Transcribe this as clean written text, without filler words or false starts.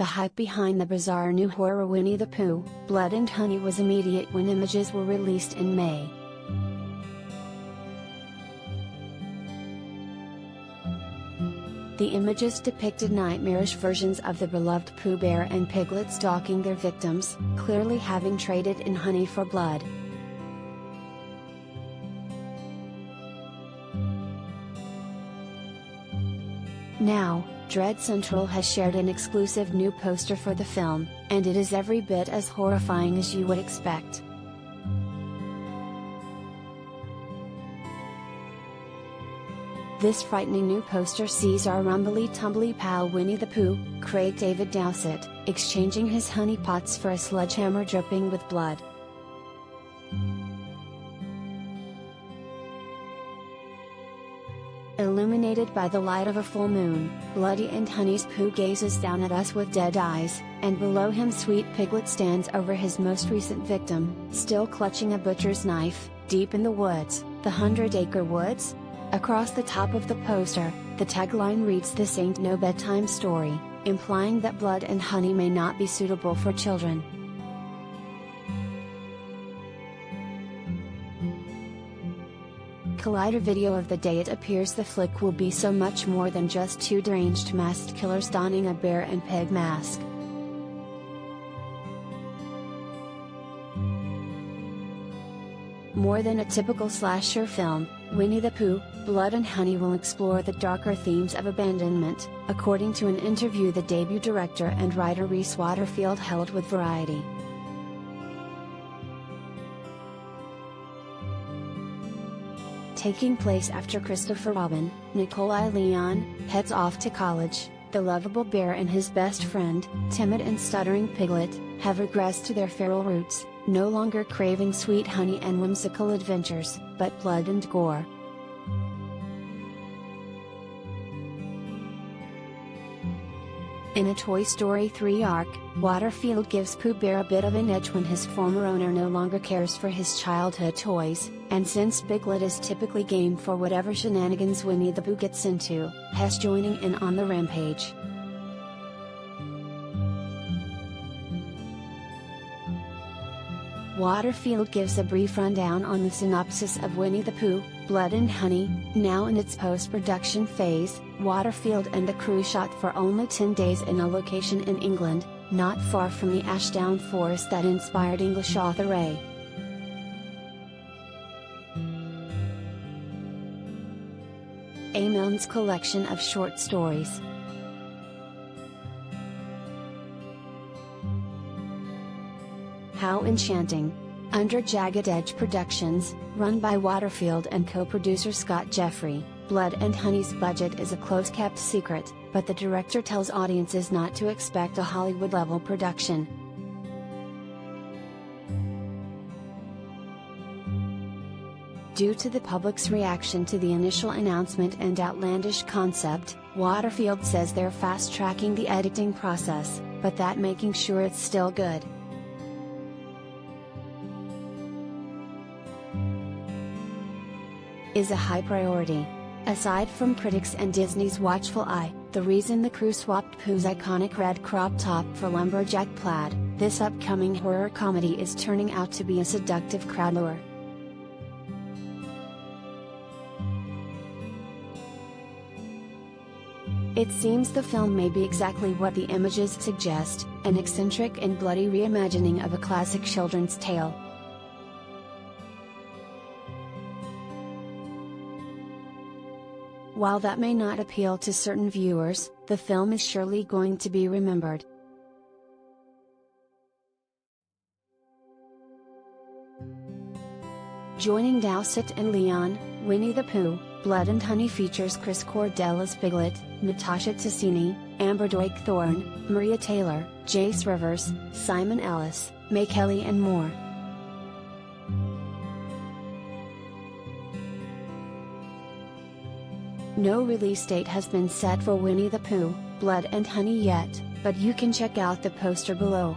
The hype behind the bizarre new horror Winnie the Pooh, Blood and Honey was immediate when images were released in May. The images depicted nightmarish versions of the beloved Pooh Bear and Piglet stalking their victims, clearly having traded in honey for blood. Now, Dread Central has shared an exclusive new poster for the film, and it is every bit as horrifying as you would expect. This frightening new poster sees our rumbly-tumbly pal Winnie the Pooh, Craig David Dowsett, exchanging his honey pots for a sledgehammer dripping with blood. Illuminated by the light of a full moon, Bloody and Honey's Pooh gazes down at us with dead eyes, and below him Sweet Piglet stands over his most recent victim, still clutching a butcher's knife, deep in the woods, the 100-acre woods? Across the top of the poster, the tagline reads "This ain't no bedtime story," implying that blood and honey may not be suitable for children. Collider video of the day. It appears the flick will be so much more than just two deranged masked killers donning a bear and pig mask. More than a typical slasher film, Winnie the Pooh, Blood and Honey will explore the darker themes of abandonment, according to an interview the debut director and writer Reese Waterfield held with Variety. Taking place after Christopher Robin, Nikolai Leon, heads off to college, the lovable bear and his best friend, timid and stuttering Piglet, have regressed to their feral roots, no longer craving sweet honey and whimsical adventures, but blood and gore. In a Toy Story 3 arc, Waterfield gives Pooh Bear a bit of an edge when his former owner no longer cares for his childhood toys, and since Piglet is typically game for whatever shenanigans Winnie the Pooh gets into, has joining in on the rampage. Waterfield gives a brief rundown on the synopsis of Winnie the Pooh, Blood and Honey, now in its post-production phase. Waterfield and the crew shot for only 10 days in a location in England, not far from the Ashdown forest that inspired English author A. Milne's collection of short stories. How enchanting! Under Jagged Edge Productions, run by Waterfield and co-producer Scott Jeffrey, Blood and Honey's budget is a close-kept secret, but the director tells audiences not to expect a Hollywood-level production. Due to the public's reaction to the initial announcement and outlandish concept, Waterfield says they're fast-tracking the editing process, but that making sure it's still good is a high priority. Aside from critics and Disney's watchful eye, the reason the crew swapped Pooh's iconic red crop top for lumberjack plaid, this upcoming horror comedy is turning out to be a seductive crowd lure. It seems the film may be exactly what the images suggest, an eccentric and bloody reimagining of a classic children's tale. While that may not appeal to certain viewers, the film is surely going to be remembered. Joining Dowsett and Leon, Winnie the Pooh, Blood and Honey features Chris Cordell as Piglet, Natasha Ticini, Amber Drake-Thorne, Maria Taylor, Jace Rivers, Simon Ellis, May Kelly and more. No release date has been set for Winnie the Pooh, Blood and Honey yet, but you can check out the poster below.